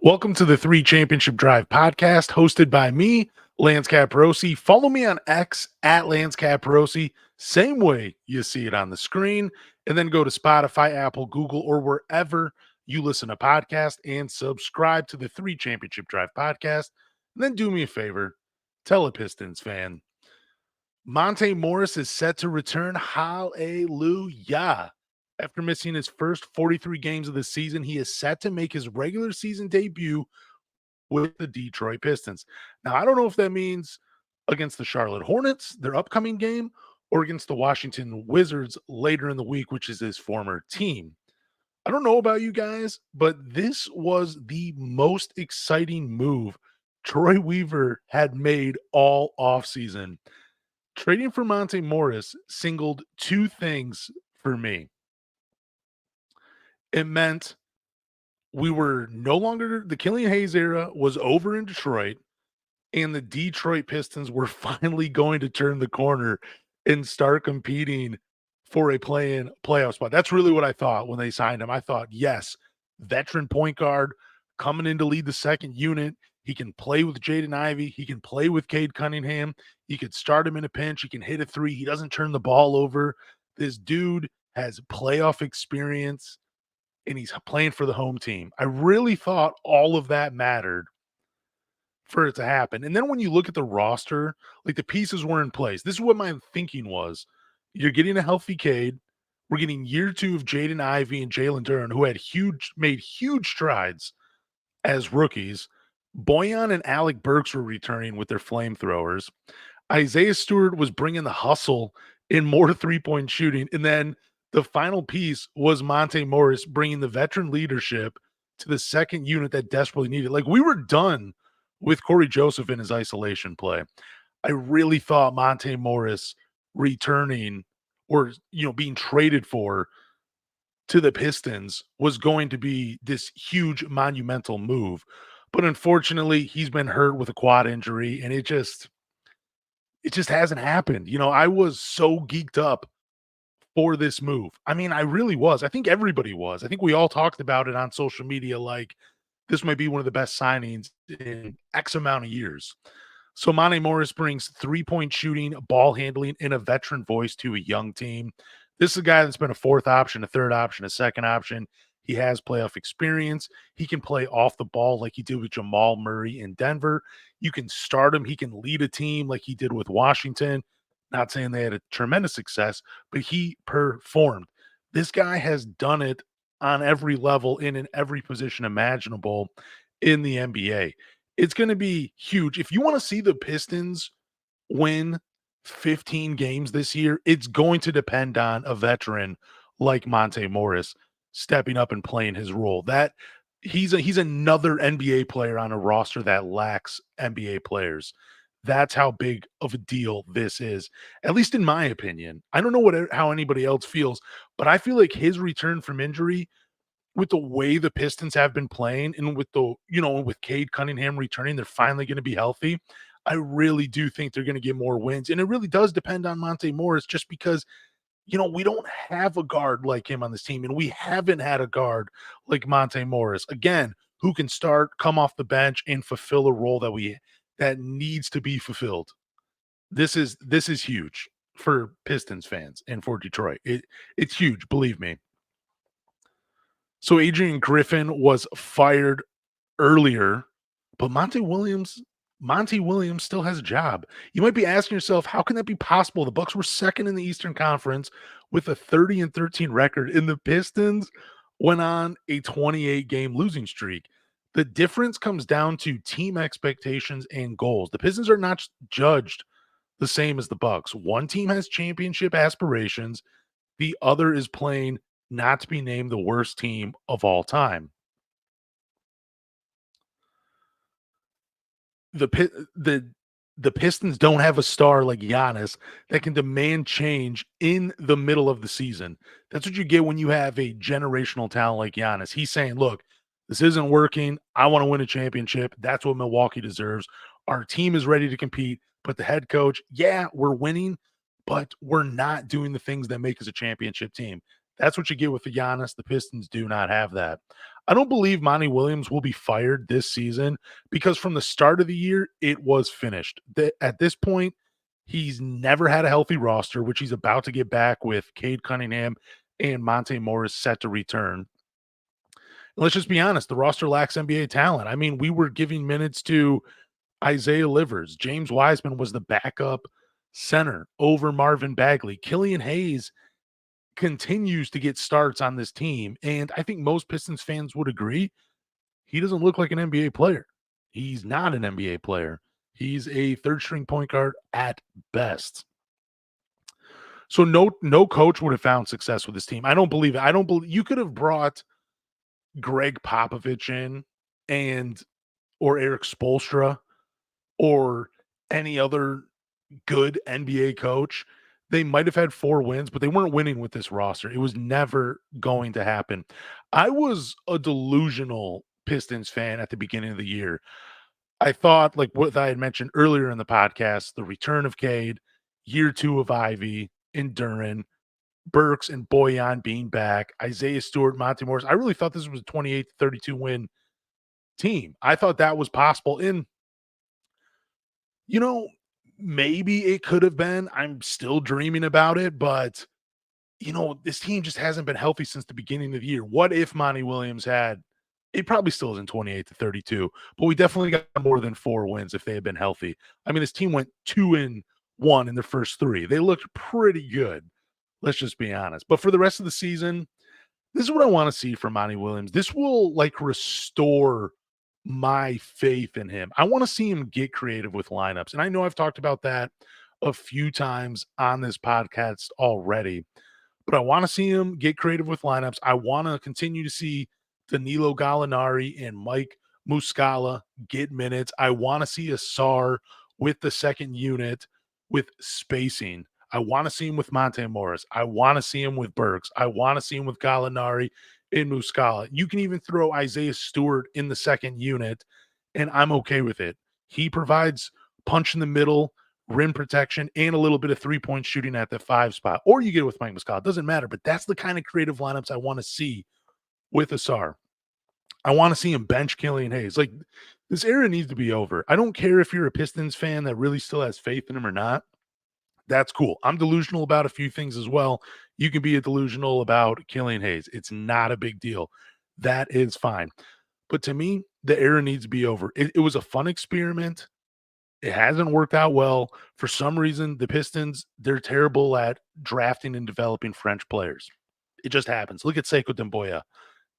Welcome to the Three Championship Drive podcast, hosted by me, Lance Caporossi. Follow me on X at Lance Caporossi, same way you see it on the screen, and then go to Spotify, Apple, Google, or wherever you listen to podcasts and subscribe to the Three Championship Drive podcast. And then do me a favor, tell a Pistons fan. Monte Morris is set to return. Hallelujah. After missing his first 43 games of the season, he is set to make his regular season debut with the Detroit Pistons. Now, I don't know if that means against the Charlotte Hornets, their upcoming game, or against the Washington Wizards later in the week, which is his former team. I don't know about you guys, but this was the most exciting move Troy Weaver had made all offseason. Trading for Monte Morris singled two things for me. It meant we were no longer, the Killian Hayes era was over in Detroit, and the Detroit Pistons were finally going to turn the corner and start competing for a play-in playoff spot. That's really what I thought when they signed him. I thought, yes, veteran point guard coming in to lead the second unit. He can play with Jaden Ivey. He can play with Cade Cunningham. He could start him in a pinch. He can hit a three. He doesn't turn the ball over. This dude has playoff experience, and he's playing for the home team. I really thought all of that mattered for it to happen. And then when you look at the roster, like the pieces were in place. This is what my thinking was. You're getting a healthy Cade. We're getting year two of Jaden Ivey and Jalen Duren, who made huge strides as rookies. Boyan and Alec Burks were returning with their flamethrowers. Isaiah Stewart was bringing the hustle in more three-point shooting. And then the final piece was Monte Morris bringing the veteran leadership to the second unit that desperately needed. Like, we were done with Corey Joseph in his isolation play. I really thought Monte Morris returning or, being traded for to the Pistons was going to be this huge monumental move. But unfortunately, he's been hurt with a quad injury, and it just hasn't happened. I was so geeked up for this move. I mean, I really was. I think everybody was. I think we all talked about it on social media like this might be one of the best signings in X amount of years. So Monte Morris brings three-point shooting, ball handling, and a veteran voice to a young team. This is a guy that's been a fourth option, a third option, a second option. He has playoff experience. He can play off the ball like he did with Jamal Murray in Denver. You can start him. He can lead a team like he did with Washington. Not saying they had a tremendous success, but he performed. This guy has done it on every level and in every position imaginable in the NBA. It's going to be huge. If you want to see the Pistons win 15 games this year, it's going to depend on a veteran like Monte Morris stepping up and playing his role. That he's another NBA player on a roster that lacks NBA players. That's how big of a deal this is, at least in my opinion. I don't know how anybody else feels, but I feel like his return from injury, with the way the Pistons have been playing and with Cade Cunningham returning, they're finally going to be healthy. I really do think they're going to get more wins. And it really does depend on Monte Morris just because, we don't have a guard like him on this team, and we haven't had a guard like Monte Morris. Again, who can start, come off the bench, and fulfill a role that needs to be fulfilled. This is huge for Pistons fans and for Detroit. It's huge, believe me. So Adrian Griffin was fired earlier, but Monty Williams still has a job. You might be asking yourself, how can that be possible? The Bucks were second in the Eastern Conference with a 30-13 record, and the Pistons went on a 28-game losing streak. The difference comes down to team expectations and goals. The Pistons are not judged the same as the Bucks. One team has championship aspirations, the other is playing not to be named the worst team of all time. The Pistons don't have a star like Giannis that can demand change in the middle of the season. That's what you get when you have a generational talent like Giannis. He's saying, look, this isn't working. I want to win a championship. That's what Milwaukee deserves. Our team is ready to compete, but the head coach, yeah, we're winning, but we're not doing the things that make us a championship team. That's what you get with the Giannis. The Pistons do not have that. I don't believe Monty Williams will be fired this season because from the start of the year, it was finished. At this point, he's never had a healthy roster, which he's about to get back with Cade Cunningham and Monte Morris set to return. Let's just be honest, the roster lacks NBA talent. I mean, we were giving minutes to Isaiah Livers. James Wiseman was the backup center over Marvin Bagley. Killian Hayes continues to get starts on this team. And I think most Pistons fans would agree he doesn't look like an NBA player. He's not an NBA player. He's a third string point guard at best. So no coach would have found success with this team. I don't believe it. I don't believe you could have brought Greg Popovich in and or Eric Spoelstra or any other good NBA coach. They might have had 4 wins, but they weren't winning with this roster. It was never going to happen. I was a delusional Pistons fan at the beginning of the year. I thought, like what I had mentioned earlier in the podcast, the return of Cade, year 2 of Ivy and Duran, Burks and Boyan being back, Isaiah Stewart, Monte Morris. I really thought this was a 28-32 win team. I thought that was possible. And, you know, maybe it could have been. I'm still dreaming about it, but, this team just hasn't been healthy since the beginning of the year. What if Monty Williams had it probably still isn't 28-32, but we definitely got more than 4 wins if they had been healthy. I mean, this team went 2-1 in their first 3. They looked pretty good. Let's just be honest. But for the rest of the season, this is what I want to see from Monty Williams. This will restore my faith in him. I want to see him get creative with lineups. And I know I've talked about that a few times on this podcast already, but I want to see him get creative with lineups. I want to continue to see Danilo Gallinari and Mike Muscala get minutes. I want to see a SAR with the second unit with spacing. I want to see him with Monte Morris. I want to see him with Burks. I want to see him with Gallinari and Muscala. You can even throw Isaiah Stewart in the second unit, and I'm okay with it. He provides punch in the middle, rim protection, and a little bit of three-point shooting at the 5 spot. Or you get it with Mike Muscala. It doesn't matter, but that's the kind of creative lineups I want to see with Asar. I want to see him bench Killian Hayes. Like, this era needs to be over. I don't care if you're a Pistons fan that really still has faith in him or not. That's cool. I'm delusional about a few things as well. You can be a delusional about Killian Hayes. It's not a big deal. That is fine. But to me, the era needs to be over. It was a fun experiment. It hasn't worked out well. For some reason, the Pistons, they're terrible at drafting and developing French players. It just happens. Look at Sekou Demboya.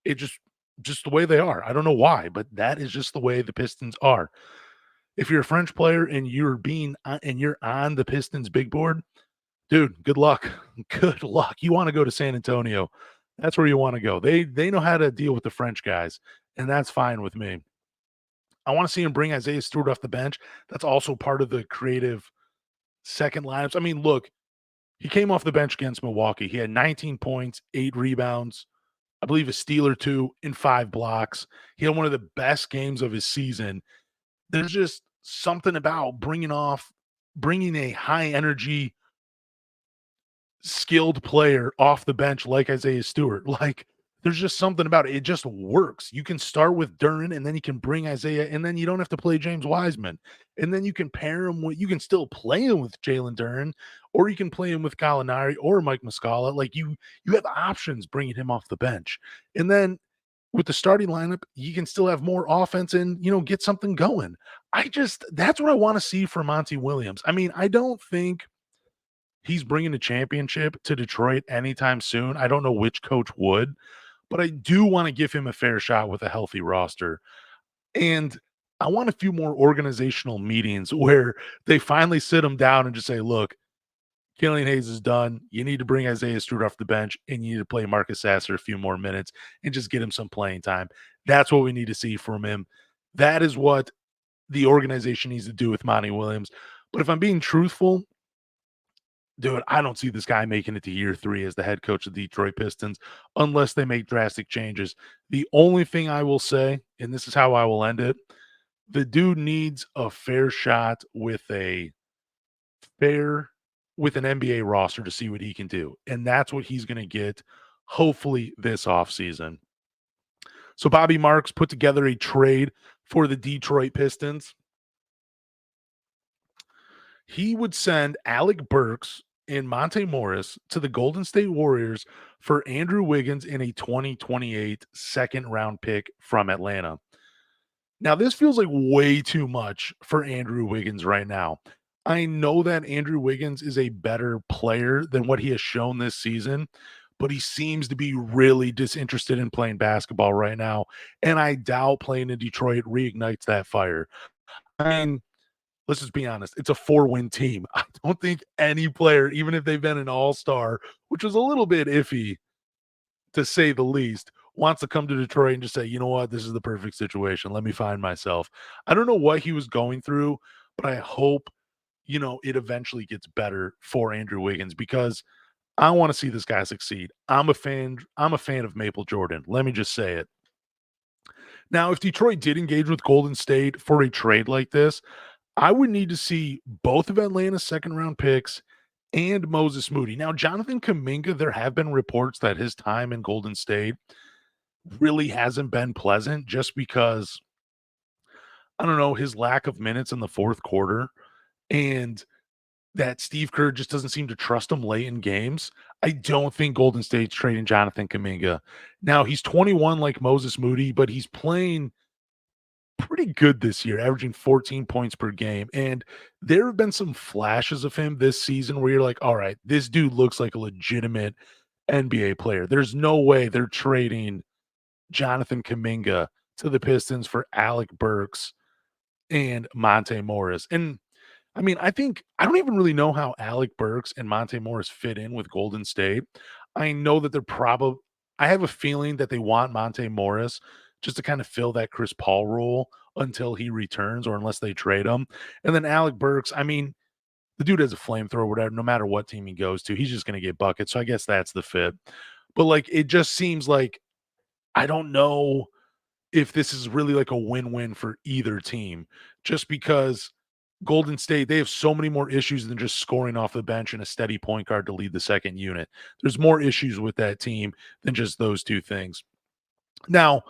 It just the way they are. I don't know why, but that is just the way the Pistons are. If you're a French player and you're on the Pistons big board, dude, good luck. Good luck. You want to go to San Antonio. That's where you want to go. They know how to deal with the French guys, and that's fine with me. I want to see him bring Isaiah Stewart off the bench. That's also part of the creative second lineups. I mean, look, he came off the bench against Milwaukee. He had 19 points, 8 rebounds, I believe a steal or 2 and 5 blocks. He had one of the best games of his season. There's just something about bringing a high energy, skilled player off the bench like Isaiah Stewart. Like, there's just something about it. It just works. You can start with Duran, and then you can bring Isaiah, and then you don't have to play James Wiseman. And then you can pair him with, you can still play him with Jalen Duran, or you can play him with Gallinari or Mike Muscala. Like, you have options bringing him off the bench. And then with the starting lineup, you can still have more offense and, get something going. That's what I want to see for Monty Williams. I mean, I don't think he's bringing a championship to Detroit anytime soon. I don't know which coach would, but I do want to give him a fair shot with a healthy roster. And I want a few more organizational meetings where they finally sit him down and just say, look, Killian Hayes is done. You need to bring Isaiah Stewart off the bench, and you need to play Marcus Sasser a few more minutes and just get him some playing time. That's what we need to see from him. That is what the organization needs to do with Monty Williams. But if I'm being truthful, dude, I don't see this guy making it to year 3 as the head coach of the Detroit Pistons unless they make drastic changes. The only thing I will say, and this is how I will end it, the dude needs a fair shot with an NBA roster to see what he can do. And that's what he's going to get hopefully this offseason. So Bobby Marks put together a trade for the Detroit Pistons. He would send Alec Burks and Monte Morris to the Golden State Warriors for Andrew Wiggins in a 2028 second round pick from Atlanta. Now, this feels like way too much for Andrew Wiggins right now. I know that Andrew Wiggins is a better player than what he has shown this season, but he seems to be really disinterested in playing basketball right now. And I doubt playing in Detroit reignites that fire. I mean, let's just be honest. It's a 4-win team. I don't think any player, even if they've been an all-star, which was a little bit iffy to say the least, wants to come to Detroit and just say, you know what, this is the perfect situation. Let me find myself. I don't know what he was going through, but I hope, it eventually gets better for Andrew Wiggins because I want to see this guy succeed. I'm a fan. I'm a fan of Maple Jordan. Let me just say it. Now, if Detroit did engage with Golden State for a trade like this, I would need to see both of Atlanta's second round picks and Moses Moody. Now, Jonathan Kuminga, there have been reports that his time in Golden State really hasn't been pleasant just because, I don't know, his lack of minutes in the fourth quarter and that Steve Kerr just doesn't seem to trust him late in games. I don't think Golden State's trading Jonathan Kuminga. Now, he's 21 like Moses Moody, but he's playing pretty good this year, averaging 14 points per game. And there have been some flashes of him this season where you're like, all right, this dude looks like a legitimate NBA player. There's no way they're trading Jonathan Kuminga to the Pistons for Alec Burks and Monte Morris. And I mean, I don't even really know how Alec Burks and Monte Morris fit in with Golden State. I know that they're probably, I have a feeling that they want Monte Morris just to kind of fill that Chris Paul role until he returns or unless they trade him. And then Alec Burks, I mean, the dude has a flamethrower, whatever, no matter what team he goes to, he's just going to get buckets. So I guess that's the fit. But like, it just seems like I don't know if this is really like a win-win for either team, just because Golden State, they have so many more issues than just scoring off the bench and a steady point guard to lead the second unit. There's more issues with that team than just those two things. Now,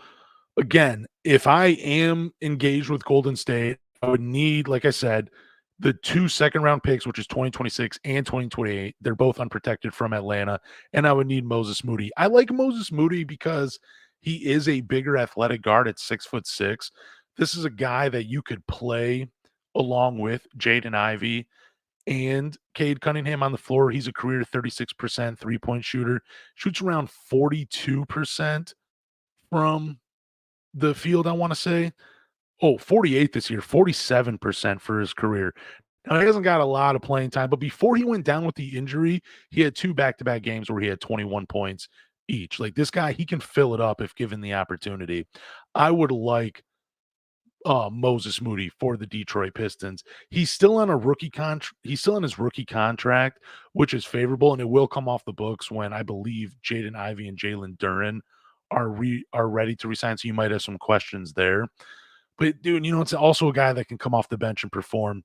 again, if I am engaged with Golden State, I would need, like I said, the 2 second round picks, which is 2026 and 2028. They're both unprotected from Atlanta. And I would need Moses Moody. I like Moses Moody because he is a bigger athletic guard at 6'6". This is a guy that you could play along with Jaden Ivey and Cade Cunningham on the floor. He's a career 36% three-point shooter, shoots around 42% from the field, I want to say. Oh, 48 this year, 47% for his career. Now, he hasn't got a lot of playing time, but before he went down with the injury, he had 2 back-to-back games where he had 21 points each. Like, this guy, he can fill it up if given the opportunity. I would like Moses Moody for the Detroit Pistons. He's still on a rookie contract. He's still on his rookie contract, which is favorable, and it will come off the books when I believe Jaden Ivey and Jalen Duren are ready to resign. So you might have some questions there. But dude, it's also a guy that can come off the bench and perform.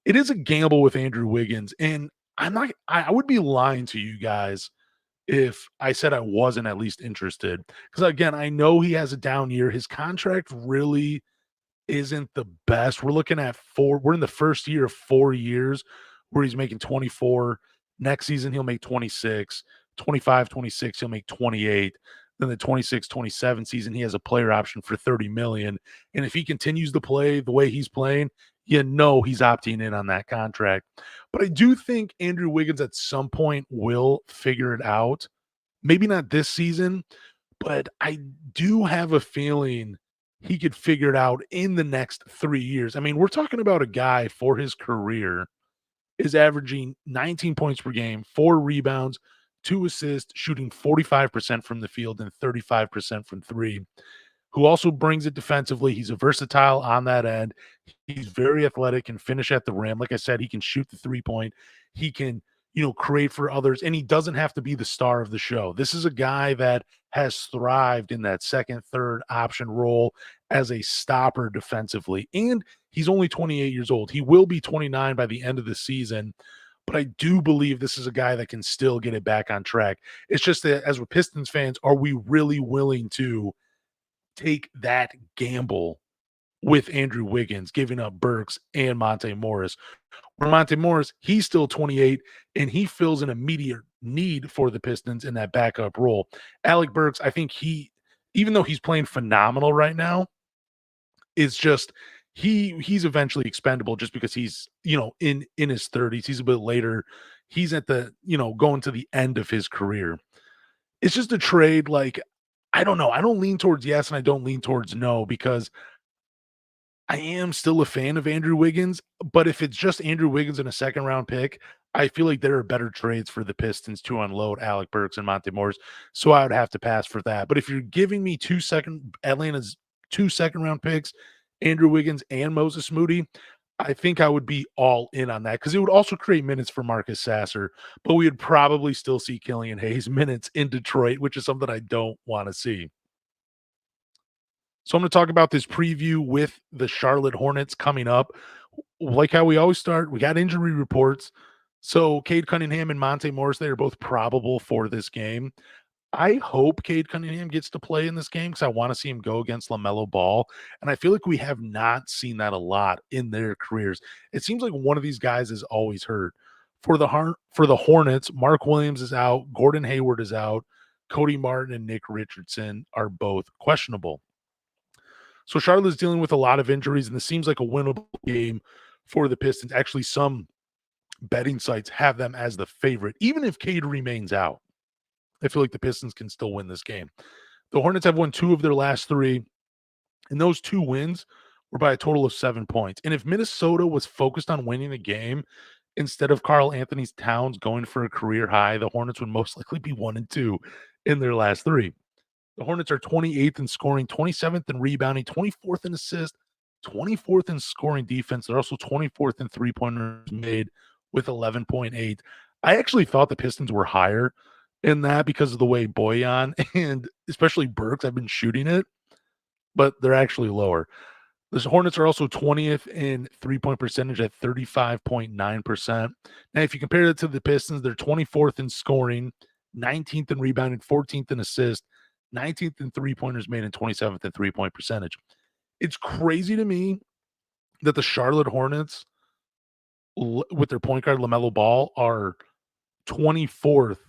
It is a gamble with Andrew Wiggins, and I would be lying to you guys if I said I wasn't at least interested. Because again, I know he has a down year. His contract really isn't the best. We're in the first year of 4 years where he's making 24. Next season, he'll make 26, 25, 26, he'll make 28. Then the 26-27 season, he has a player option for 30 million. And if he continues to play the way he's playing, he's opting in on that contract. But I do think Andrew Wiggins at some point will figure it out. Maybe not this season, but I do have a feeling he could figure it out in the next 3 years. I mean, we're talking about a guy for his career is averaging 19 points per game, 4 rebounds, 2 assists, shooting 45% from the field and 35% from 3, who also brings it defensively. He's a versatile on that end. He's very athletic, can finish at the rim. Like I said, he can shoot the 3-point. He can, create for others, and he doesn't have to be the star of the show. This is a guy that has thrived in that second, third option role as a stopper defensively. And he's only 28 years old. He will be 29 by the end of the season. but I do believe this is a guy that can still get it back on track. It's just that as we're Pistons fans, are we really willing to take that gamble with Andrew Wiggins, giving up Burks and Monte Morris? Where Monte Morris, he's still 28 and he fills an immediate need for the Pistons in that backup role. Alec Burks, I think even though he's playing phenomenal right now, it's just he's eventually expendable just because he's, in his 30s. He's a bit later. He's at the, going to the end of his career. It's just a trade like I don't know. I don't lean towards yes and I don't lean towards no because I am still a fan of Andrew Wiggins, but if it's just Andrew Wiggins and a second round pick, I feel like there are better trades for the Pistons to unload Alec Burks and Monte Morris. So I would have to pass for that. But if you're giving me Atlanta's 2 second round picks, Andrew Wiggins and Moses Moody, I think I would be all in on that because it would also create minutes for Marcus Sasser, but we would probably still see Killian Hayes minutes in Detroit, which is something I don't want to see. So I'm going to talk about this preview with the Charlotte Hornets coming up. Like how we always start, we got injury reports. So Cade Cunningham and Monte Morris, they are both probable for this game. I hope Cade Cunningham gets to play in this game because I want to see him go against LaMelo Ball. And I feel like we have not seen that a lot in their careers. It seems like one of these guys is always hurt. For the Hornets, Mark Williams is out, Gordon Hayward is out, Cody Martin and Nick Richardson are both questionable. So Charlotte's dealing with a lot of injuries, and this seems like a winnable game for the Pistons. Actually, some betting sites have them as the favorite. Even if Cade remains out, I feel like the Pistons can still win this game. The Hornets have won 2 of their last 3, and those 2 wins were by a total of 7 points. And if Minnesota was focused on winning the game instead of Karl Anthony Towns going for a career high, the Hornets would most likely be 1-2 in their last 3. The Hornets are 28th in scoring, 27th in rebounding, 24th in assists, 24th in scoring defense. They're also 24th in three-pointers made with 11.8. I actually thought the Pistons were higher in that because of the way Boyan and especially Burks have been shooting it, but they're actually lower. The Hornets are also 20th in three-point percentage at 35.9%. Now, if you compare it to the Pistons, they're 24th in scoring, 19th in rebounding, 14th in assists, 19th in three-pointers made, and 27th in three-point percentage. It's crazy to me that the Charlotte Hornets, with their point guard LaMelo Ball, are 24th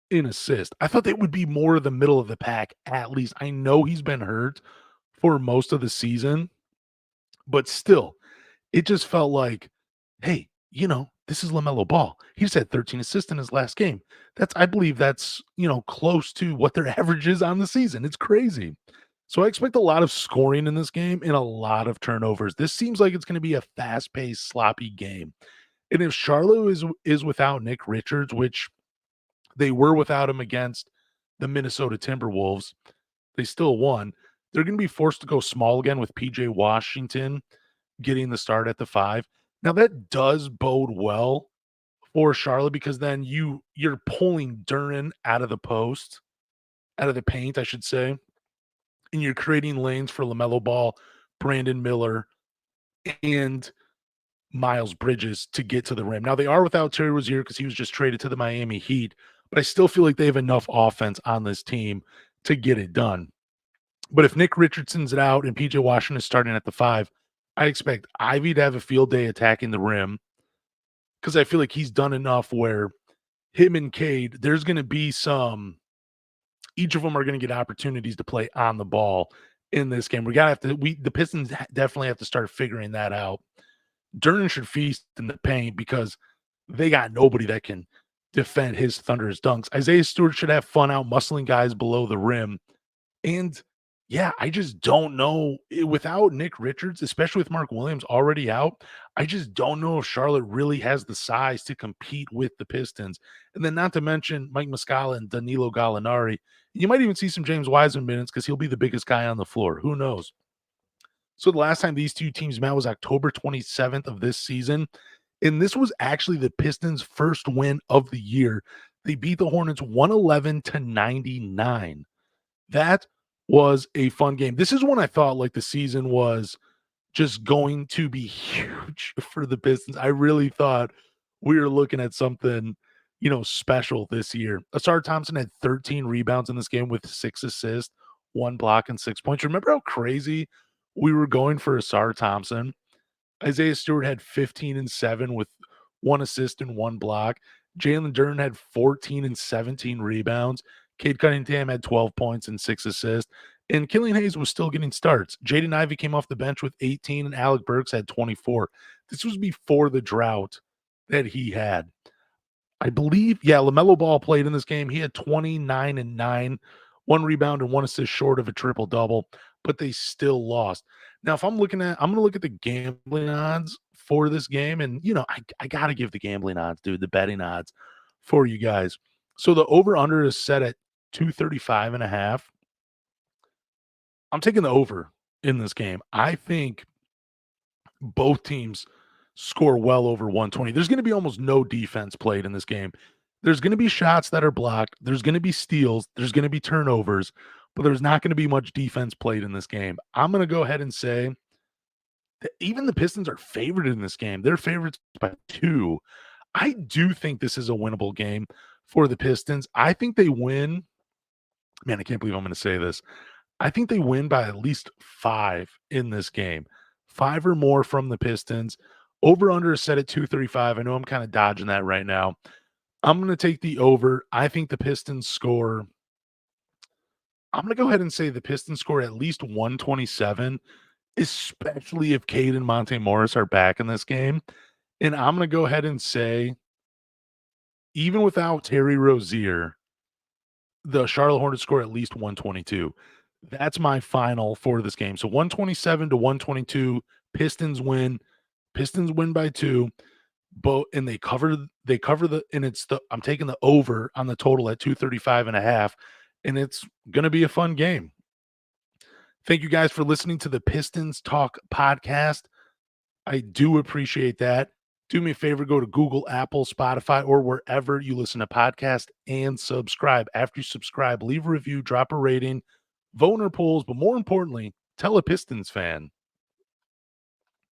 in assist. I thought they would be more of the middle of the pack at least. I know he's been hurt for most of the season, but still, it just felt like, hey, this is LaMelo Ball. He just had 13 assists in his last game. I believe that's, close to what their average is on the season. It's crazy. So I expect a lot of scoring in this game and a lot of turnovers. This seems like it's going to be a fast-paced, sloppy game. And if Charlotte is without Nick Richards, which they were without him against the Minnesota Timberwolves, they still won. They're going to be forced to go small again with PJ Washington getting the start at the 5. Now that does bode well for Charlotte because then you're pulling Duren out of the paint, I should say, and you're creating lanes for LaMelo Ball, Brandon Miller, and Miles Bridges to get to the rim. Now they are without Terry Rozier because he was just traded to the Miami Heat, but I still feel like they have enough offense on this team to get it done. But if Nick Richardson's out and PJ Washington is starting at the 5, I expect Ivy to have a field day attacking the rim because I feel like he's done enough where him and Cade, there's going to be each of them are going to get opportunities to play on the ball in this game. The Pistons definitely have to start figuring that out. Duren should feast in the paint because they got nobody that can defend his thunderous dunks. Isaiah Stewart should have fun out muscling guys below the rim. And yeah, I just don't know. Without Nick Richards, especially with Mark Williams already out, I just don't know if Charlotte really has the size to compete with the Pistons. And then not to mention Mike Muscala and Danilo Gallinari. You might even see some James Wiseman minutes because he'll be the biggest guy on the floor. Who knows? So the last time these two teams met was October 27th of this season. And this was actually the Pistons' first win of the year. They beat the Hornets 111-99. That was a fun game. This is when I thought like the season was just going to be huge for the Pistons. I really thought we are looking at something, special this year. Asar Thompson had 13 rebounds in this game with 6 assists, 1 block, and 6 points. Remember how crazy we were going for Asar Thompson? Isaiah Stewart had 15 and 7 with 1 assist and 1 block. Jalen Duren had 14 and 17 rebounds. Cade Cunningham had 12 points and 6 assists. And Killian Hayes was still getting starts. Jaden Ivey came off the bench with 18, and Alec Burks had 24. This was before the drought that he had. I believe, yeah, LaMelo Ball played in this game. He had 29 and 9, 1 rebound and 1 assist short of a triple double, but they still lost. Now, if I'm going to look at the gambling odds for this game. And, I got to give the gambling odds, dude, the betting odds for you guys. So the over under is set at 235 and a half. I'm taking the over in this game. I think both teams score well over 120. There's going to be almost no defense played in this game. There's going to be shots that are blocked. There's going to be steals. There's going to be turnovers, but there's not going to be much defense played in this game. I'm going to go ahead and say that even the Pistons are favored in this game. They're favorites by 2. I do think this is a winnable game for the Pistons. I think they win. Man, I can't believe I'm going to say this. I think they win by at least 5 in this game. 5 or more from the Pistons. Over under is set at 235. I know I'm kind of dodging that right now. I'm going to take the over. I think the Pistons score. I'm going to go ahead and say the Pistons score at least 127, especially if Cade and Monte Morris are back in this game. And I'm going to go ahead and say, even without Terry Rozier, the Charlotte Hornets score at least 122. That's my final for this game. So 127 to 122. Pistons win. Pistons win by 2. Both, and they cover the, and I'm taking the over on the total at 235 and a half, and it's going to be a fun game. Thank you guys for listening to the Pistons Talk podcast. I do appreciate that. Do me a favor, go to Google, Apple, Spotify, or wherever you listen to podcasts and subscribe. After you subscribe, leave a review, drop a rating, vote in our polls, but more importantly, tell a Pistons fan